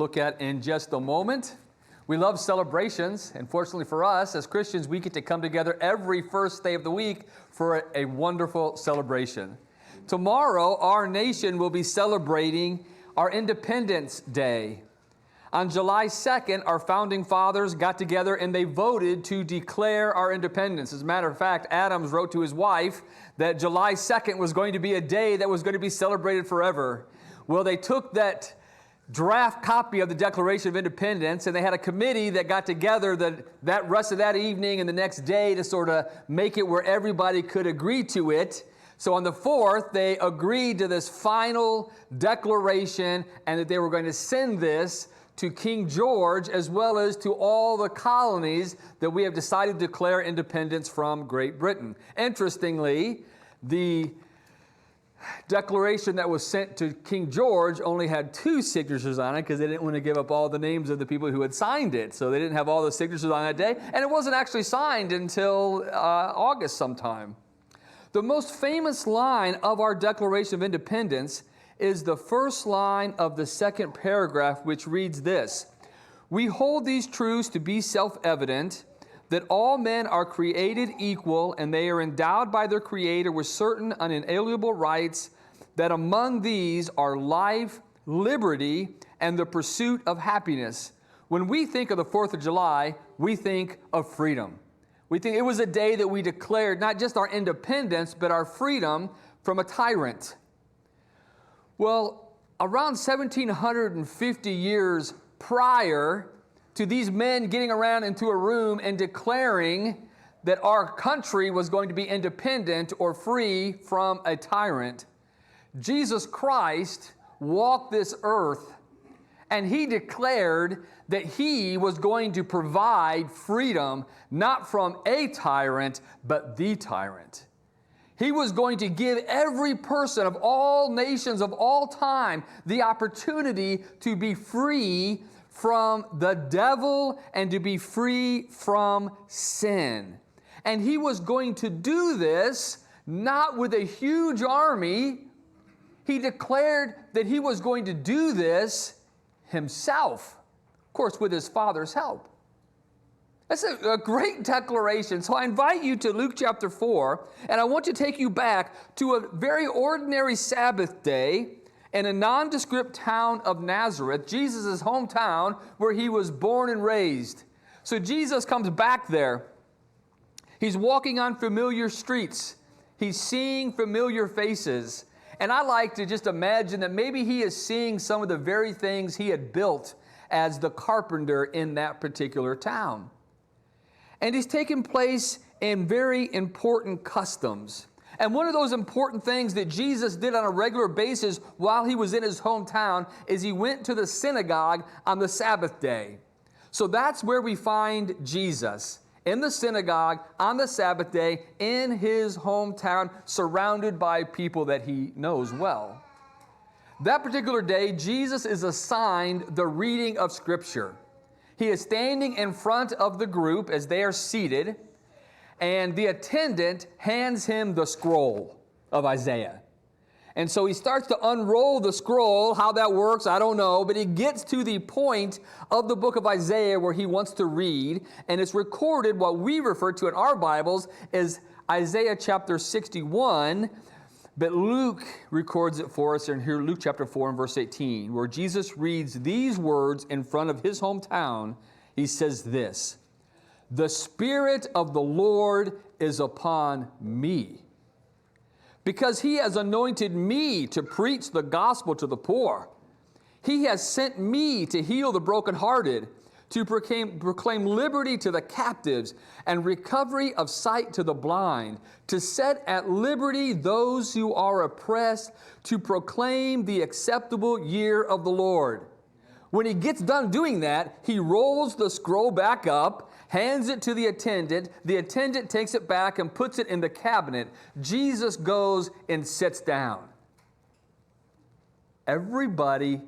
look at in just a moment. We love celebrations, and fortunately for us, as Christians, we get to come together every first day of the week for a wonderful celebration. Tomorrow, our nation will be celebrating our Independence Day. On July 2nd, our founding fathers got together and they voted to declare our independence. As a matter of fact, Adams wrote to his wife that July 2nd was going to be a day that was going to be celebrated forever. Well, they took that draft copy of the Declaration of Independence, and they had a committee that got together that rest of that evening and the next day to sort of make it where everybody could agree to it. So on the 4th, they agreed to this final declaration and that they were going to send this to King George as well as to all the colonies that we have decided to declare independence from Great Britain. Interestingly, the declaration that was sent to King George only had 2 signatures on it because they didn't want to give up all the names of the people who had signed it. So they didn't have all the signatures on that day. And it wasn't actually signed until August sometime. The most famous line of our Declaration of Independence is the first line of the second paragraph, which reads this: "We hold these truths to be self-evident, that all men are created equal and they are endowed by their Creator with certain unalienable rights, that among these are life, liberty, and the pursuit of happiness." When we think of the 4th of July, we think of freedom. We think it was a day that we declared not just our independence, but our freedom from a tyrant. Well, around 1750 years prior to these men getting around into a room and declaring that our country was going to be independent or free from a tyrant, Jesus Christ walked this earth and he declared that he was going to provide freedom not from a tyrant, but the tyrant. He was going to give every person of all nations of all time the opportunity to be free from the devil and to be free from sin. And he was going to do this not with a huge army. He declared that he was going to do this himself, of course, with his Father's help. That's a great declaration. So I invite you to Luke chapter 4, and I want to take you back to a very ordinary Sabbath day in a nondescript town of Nazareth, Jesus' hometown where he was born and raised. So Jesus comes back there. He's walking on familiar streets. He's seeing familiar faces. And I like to just imagine that maybe he is seeing some of the very things he had built as the carpenter in that particular town. And he's taking place in very important customs. And one of those important things that Jesus did on a regular basis while he was in his hometown is he went to the synagogue on the Sabbath day. So that's where we find Jesus, in the synagogue on the Sabbath day in his hometown, surrounded by people that he knows well. That particular day, Jesus is assigned the reading of Scripture. He is standing in front of the group as they are seated, and the attendant hands him the scroll of Isaiah. And so he starts to unroll the scroll. How that works, I don't know, but he gets to the point of the book of Isaiah where he wants to read, and it's recorded, what we refer to in our Bibles as Isaiah chapter 61, but Luke records it for us in here, Luke chapter 4 and verse 18, where Jesus reads these words in front of his hometown. He says this: "The Spirit of the Lord is upon me, because he has anointed me to preach the gospel to the poor. He has sent me to heal the brokenhearted, to proclaim liberty to the captives and recovery of sight to the blind, to set at liberty those who are oppressed, to proclaim the acceptable year of the Lord." When he gets done doing that, he rolls the scroll back up, hands it to the attendant. The attendant takes it back and puts it in the cabinet. Jesus goes and sits down. Everybody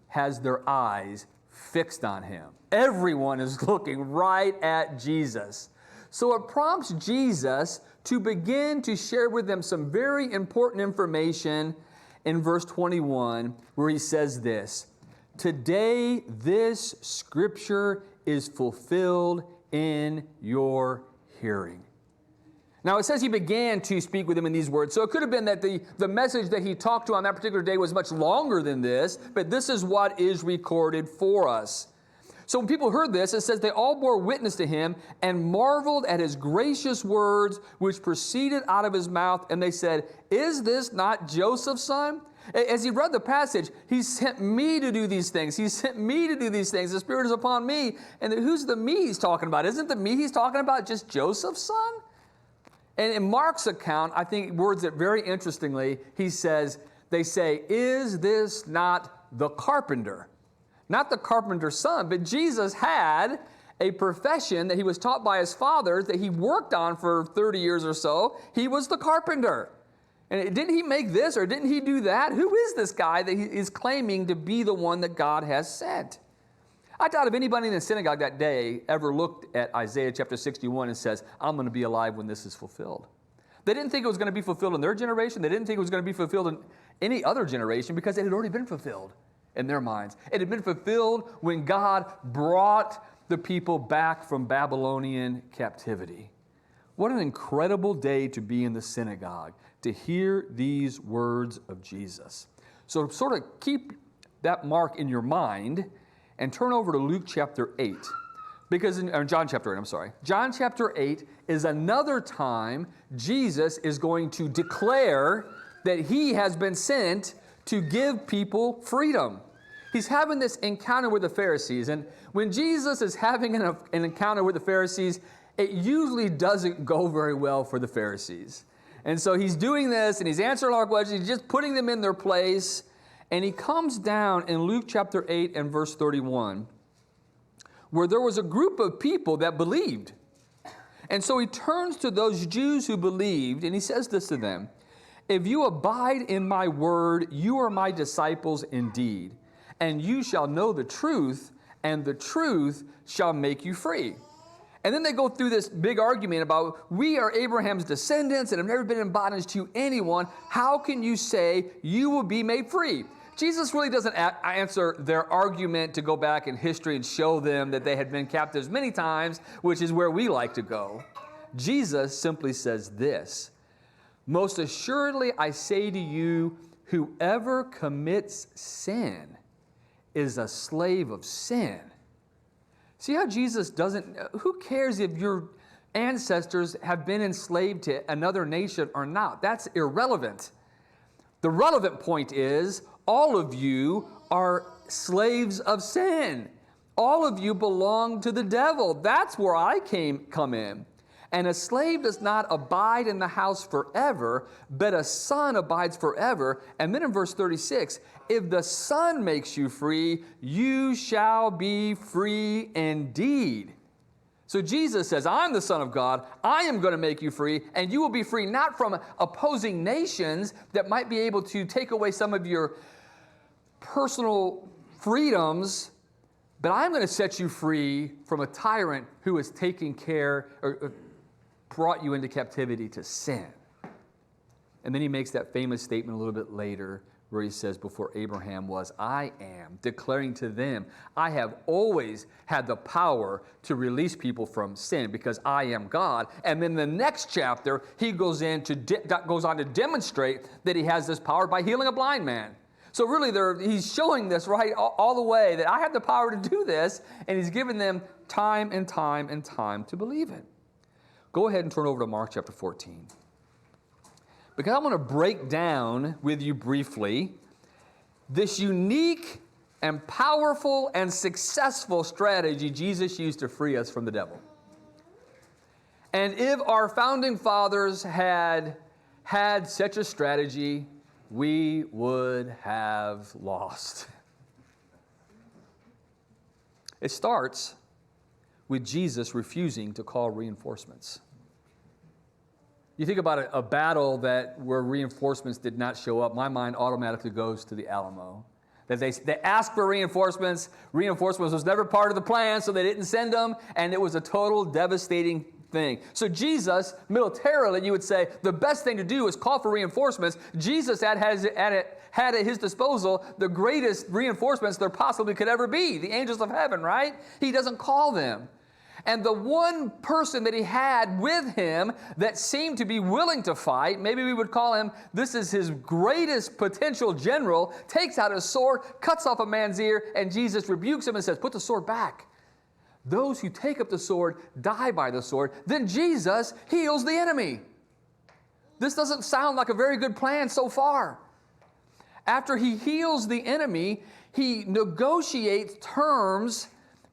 has their eyes fixed on him. Everyone is looking right at Jesus. So it prompts Jesus to begin to share with them some very important information in verse 21, where he says this: today this scripture is fulfilled in your hearing. Now it says he began to speak with them in these words. So it could have been that the message that he talked to on that particular day was much longer than this, but this is what is recorded for us. So when people heard this, it says they all bore witness to him and marveled at his gracious words which proceeded out of his mouth. And they said, is this not Joseph's son? As he read the passage, he sent me to do these things. He sent me to do these things. The Spirit is upon me. And who's the me he's talking about? Isn't the me he's talking about just Joseph's son? And in Mark's account, I think words it very interestingly. He says, they say, is this not the carpenter? Not the carpenter's son, but Jesus had a profession that he was taught by his father that he worked on for 30 years or so. He was the carpenter. And didn't he make this or didn't he do that? Who is this guy that he is claiming to be the one that God has sent? I doubt if anybody in the synagogue that day ever looked at Isaiah chapter 61 and says, I'm going to be alive when this is fulfilled. They didn't think it was going to be fulfilled in their generation. They didn't think it was going to be fulfilled in any other generation because it had already been fulfilled in their minds. It had been fulfilled when God brought the people back from Babylonian captivity. What an incredible day to be in the synagogue, to hear these words of Jesus. So sort of keep that mark in your mind and turn over to Luke chapter 8. John chapter 8, I'm sorry. John chapter 8 is another time Jesus is going to declare that he has been sent to give people freedom. He's having this encounter with the Pharisees. And when Jesus is having an encounter with the Pharisees, it usually doesn't go very well for the Pharisees. And so he's doing this and he's answering our questions. He's just putting them in their place. And he comes down in Luke chapter 8 and verse 31, where there was a group of people that believed. And so he turns to those Jews who believed, and he says this to them, if you abide in my word, you are my disciples indeed, and you shall know the truth, and the truth shall make you free. And then they go through this big argument about, we are Abraham's descendants and have never been in bondage to anyone. How can you say you will be made free? Jesus really doesn't answer their argument to go back in history and show them that they had been captives many times, which is where we like to go. Jesus simply says this, most assuredly I say to you, whoever commits sin is a slave of sin. See how Jesus doesn't, who cares if your ancestors have been enslaved to another nation or not? That's irrelevant. The relevant point is, all of you are slaves of sin. All of you belong to the devil. That's where I come in. And a slave does not abide in the house forever, but a son abides forever. And then in verse 36, if the Son makes you free, you shall be free indeed. So Jesus says, I'm the Son of God. I am going to make you free, and you will be free not from opposing nations that might be able to take away some of your personal freedoms, but I'm going to set you free from a tyrant who is taking care or brought you into captivity to sin. And then he makes that famous statement a little bit later where he says, before Abraham was, I am, declaring to them, I have always had the power to release people from sin because I am God. And then the next chapter, he goes on to demonstrate that he has this power by healing a blind man. So really, he's showing this right all the way, that I have the power to do this, and he's given them time and time and time to believe it. Go ahead and turn over to Mark chapter 14. Because I want to break down with you briefly this unique and powerful and successful strategy Jesus used to free us from the devil. And if our founding fathers had had such a strategy, we would have lost. It starts with Jesus refusing to call reinforcements. You think about a battle where reinforcements did not show up, my mind automatically goes to the Alamo. That they asked for reinforcements. Reinforcements was never part of the plan, so they didn't send them, and it was a total devastating thing. So Jesus, militarily, you would say, the best thing to do is call for reinforcements. Jesus had at his disposal the greatest reinforcements there possibly could ever be, the angels of heaven, right? He doesn't call them. And the one person that he had with him that seemed to be willing to fight, maybe we would call him, this is his greatest potential general, takes out his sword, cuts off a man's ear, and Jesus rebukes him and says, put the sword back. Those who take up the sword die by the sword. Then Jesus heals the enemy. This doesn't sound like a very good plan so far. After he heals the enemy, he negotiates terms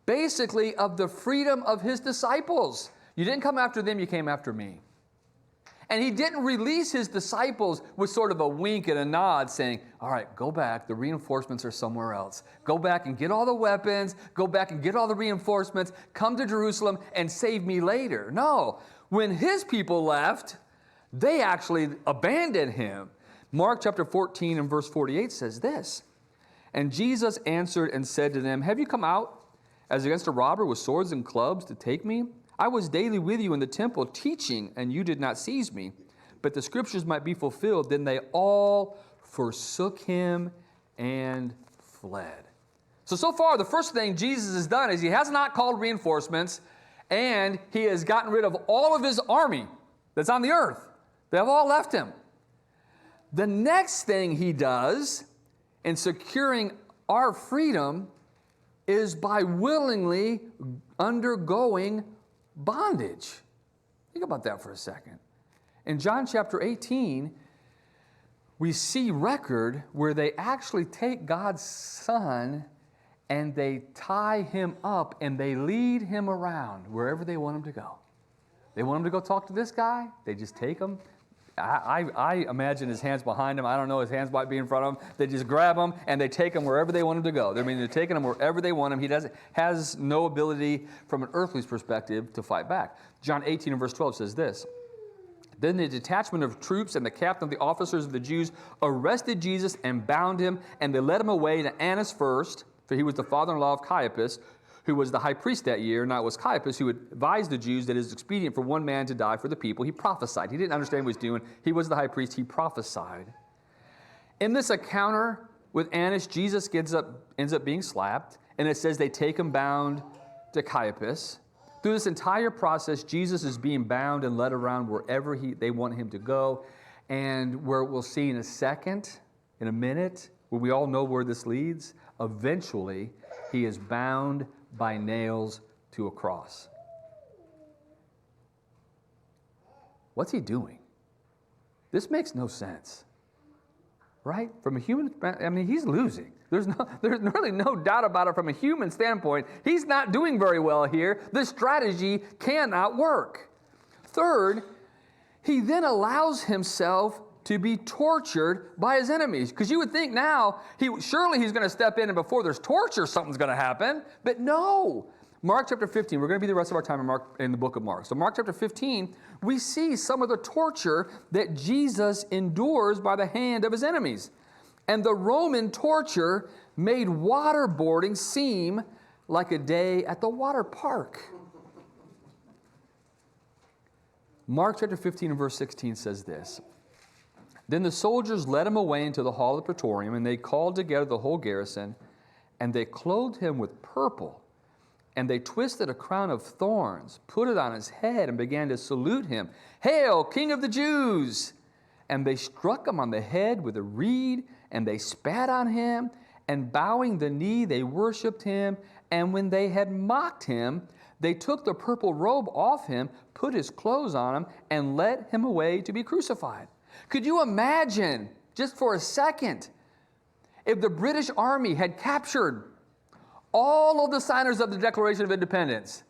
basically of the freedom of his disciples. You didn't come after them, you came after me. And he didn't release his disciples with sort of a wink and a nod saying, all right, go back, the reinforcements are somewhere else. Go back and get all the weapons, go back and get all the reinforcements, come to Jerusalem and save me later. No, when his people left, they actually abandoned him. Mark chapter 14 and verse 48 says this, and Jesus answered and said to them, have you come out as against a robber with swords and clubs to take me? I was daily with you in the temple teaching, and you did not seize me. But the scriptures might be fulfilled. Then they all forsook him and fled. So far, the first thing Jesus has done is he has not called reinforcements, and he has gotten rid of all of his army that's on the earth. They have all left him. The next thing he does in securing our freedom is by willingly undergoing bondage. Think about that for a second. In John chapter 18, we see record where they actually take God's Son and they tie him up and they lead him around wherever they want him to go. They want him to go talk to this guy, they just take him. I imagine his hands behind him. I don't know, his hands might be in front of him. They just grab him and they take him wherever they want him to go. They're taking him wherever they want him. He has no ability from an earthly perspective to fight back. John 18 and verse 12 says this, then the detachment of troops and the captain of the officers of the Jews arrested Jesus and bound him, and they led him away to Annas first, for he was the father-in-law of Caiaphas, who was the high priest that year. Now it was Caiaphas who advised the Jews that it is expedient for one man to die for the people. He prophesied. He didn't understand what he was doing. He was the high priest. He prophesied. In this encounter with Annas, Jesus ends up being slapped, and it says they take him bound to Caiaphas. Through this entire process, Jesus is being bound and led around wherever they want him to go, and where we'll see in a minute, where we all know where this leads, eventually he is bound by nails to a cross. What's he doing? This makes no sense, right? From a human, he's losing. There's really no doubt about it from a human standpoint. He's not doing very well here. This strategy cannot work. Third, he then allows himself to be tortured by his enemies. Because you would think now, surely he's going to step in and before there's torture, something's going to happen. But no. Mark chapter 15, we're going to be the rest of our time in the book of Mark. So Mark chapter 15, we see some of the torture that Jesus endures by the hand of his enemies. And the Roman torture made waterboarding seem like a day at the water park. Mark chapter 15 and verse 16 says this, then the soldiers led him away into the hall of the praetorium, and they called together the whole garrison, and they clothed him with purple, and they twisted a crown of thorns, put it on his head, and began to salute him. Hail, King of the Jews! And they struck him on the head with a reed, and they spat on him, and bowing the knee, they worshipped him. And when they had mocked him, they took the purple robe off him, put his clothes on him, and led him away to be crucified. Could you imagine, just for a second, if the British Army had captured all of the signers of the Declaration of Independence,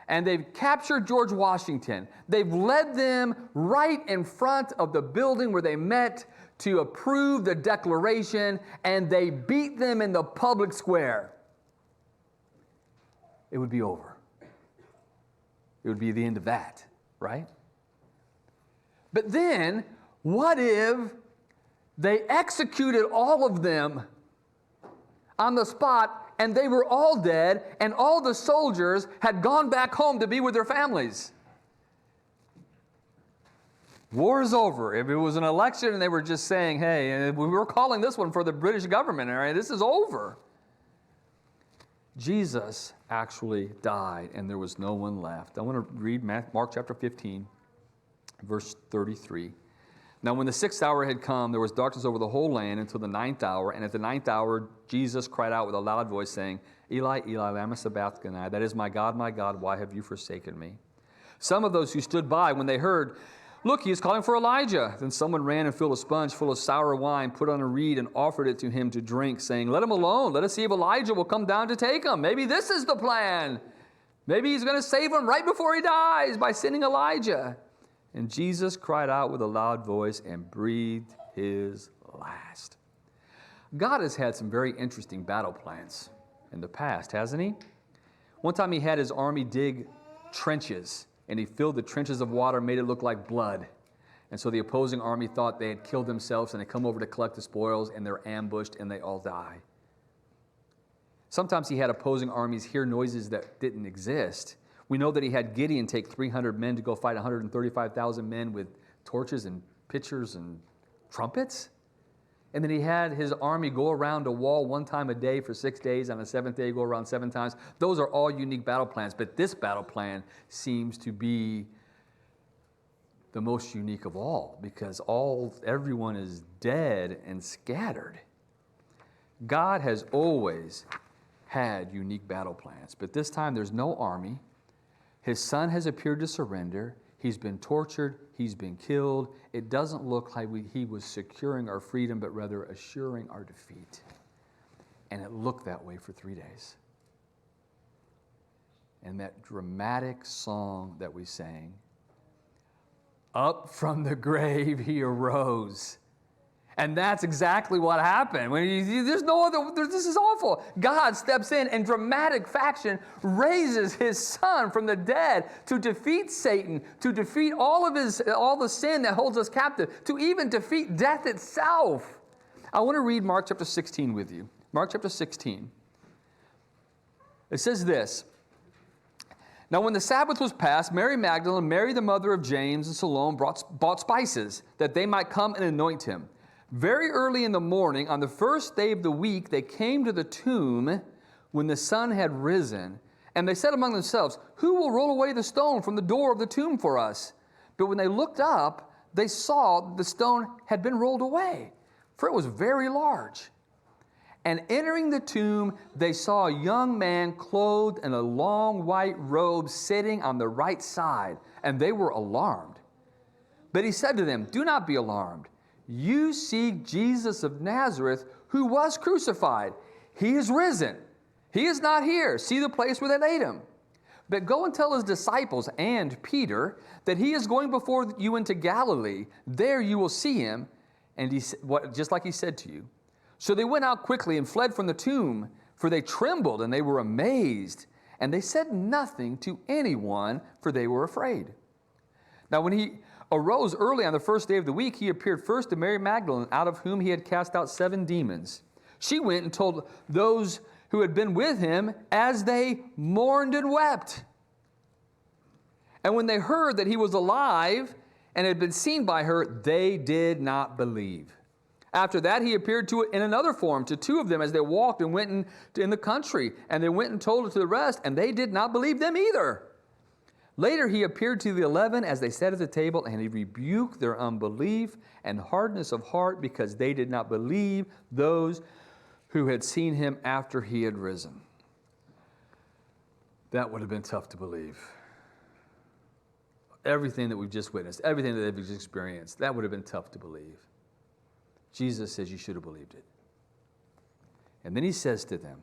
and they've captured George Washington, they've led them right in front of the building where they met to approve the Declaration, and they beat them in the public square, it would be over. It would be the end of that, right? But then, what if they executed all of them on the spot and they were all dead and all the soldiers had gone back home to be with their families? War is over. If it was an election and they were just saying, hey, we were calling this one for the British government, all right, this is over. Jesus actually died and there was no one left. I want to read Mark chapter 15, verse 33. Now when the 6th hour had come, there was darkness over the whole land until the 9th hour. And at the 9th hour, Jesus cried out with a loud voice, saying, Eli, Eli, lama sabachthani, that is, my God, why have you forsaken me? Some of those who stood by, when they heard, look, he is calling for Elijah. Then someone ran and filled a sponge full of sour wine, put on a reed, and offered it to him to drink, saying, let him alone. Let us see if Elijah will come down to take him. Maybe this is the plan. Maybe he's going to save him right before he dies by sending Elijah. And Jesus cried out with a loud voice and breathed his last. God has had some very interesting battle plans in the past, hasn't he? One time he had his army dig trenches, and he filled the trenches of water, made it look like blood. And so the opposing army thought they had killed themselves, and they come over to collect the spoils, and they're ambushed, and they all die. Sometimes he had opposing armies hear noises that didn't exist. We know that he had Gideon take 300 men to go fight 135,000 men with torches and pitchers and trumpets. And then he had his army go around a wall one time a day for 6 days. On the 7th day, go around 7 times. Those are all unique battle plans. But this battle plan seems to be the most unique of all because everyone is dead and scattered. God has always had unique battle plans. But this time there's no army. His son has appeared to surrender. He's been tortured. He's been killed. It doesn't look like he was securing our freedom, but rather assuring our defeat. And it looked that way for 3 days. And that dramatic song that we sang, up from the grave he arose. And that's exactly what happened. There's no other, this is awful. God steps in and dramatic fashion raises his son from the dead to defeat Satan, to defeat all the sin that holds us captive, to even defeat death itself. I want to read Mark chapter 16 with you. Mark chapter 16. It says this. Now when the Sabbath was past, Mary Magdalene, Mary the mother of James, and Salome bought spices that they might come and anoint him. Very early in the morning, on the first day of the week, they came to the tomb when the sun had risen. And they said among themselves, who will roll away the stone from the door of the tomb for us? But when they looked up, they saw the stone had been rolled away, for it was very large. And entering the tomb, they saw a young man clothed in a long white robe sitting on the right side, and they were alarmed. But he said to them, do not be alarmed. You seek Jesus of Nazareth, who was crucified. He is risen. He is not here. See the place where they laid him. But go and tell his disciples and Peter that he is going before you into Galilee. There you will see him, and just like he said to you. So they went out quickly and fled from the tomb, for they trembled and they were amazed. And they said nothing to anyone, for they were afraid. Now when he arose early on the first day of the week, he appeared first to Mary Magdalene, out of whom he had cast out 7 demons. She went and told those who had been with him as they mourned and wept. And when they heard that he was alive and had been seen by her, they did not believe. After that, he appeared in another form to 2 of them as they walked and went in the country. And they went and told it to the rest, and they did not believe them either. Later he appeared to the 11 as they sat at the table, and he rebuked their unbelief and hardness of heart because they did not believe those who had seen him after he had risen. That would have been tough to believe. Everything that we've just witnessed, everything that they've just experienced, that would have been tough to believe. Jesus says you should have believed it. And then he says to them,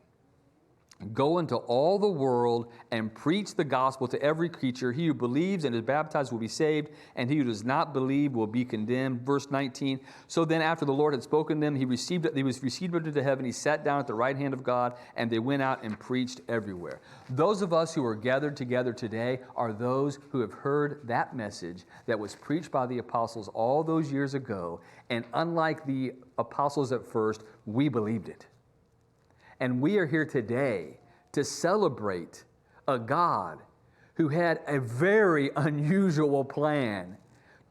go into all the world and preach the gospel to every creature. He who believes and is baptized will be saved, and he who does not believe will be condemned. Verse 19, so then after the Lord had spoken to them, he was received into heaven. He sat down at the right hand of God, and they went out and preached everywhere. Those of us who are gathered together today are those who have heard that message that was preached by the apostles all those years ago, and unlike the apostles at first, we believed it. And we are here today to celebrate a God who had a very unusual plan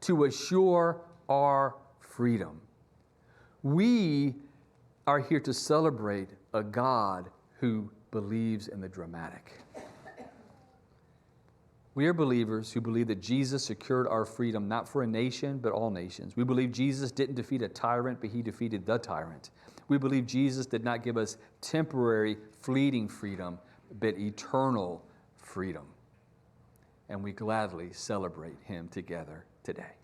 to assure our freedom. We are here to celebrate a God who believes in the dramatic. We are believers who believe that Jesus secured our freedom, not for a nation, but all nations. We believe Jesus didn't defeat a tyrant, but he defeated the tyrant. We believe Jesus did not give us temporary, fleeting freedom, but eternal freedom. And we gladly celebrate him together today.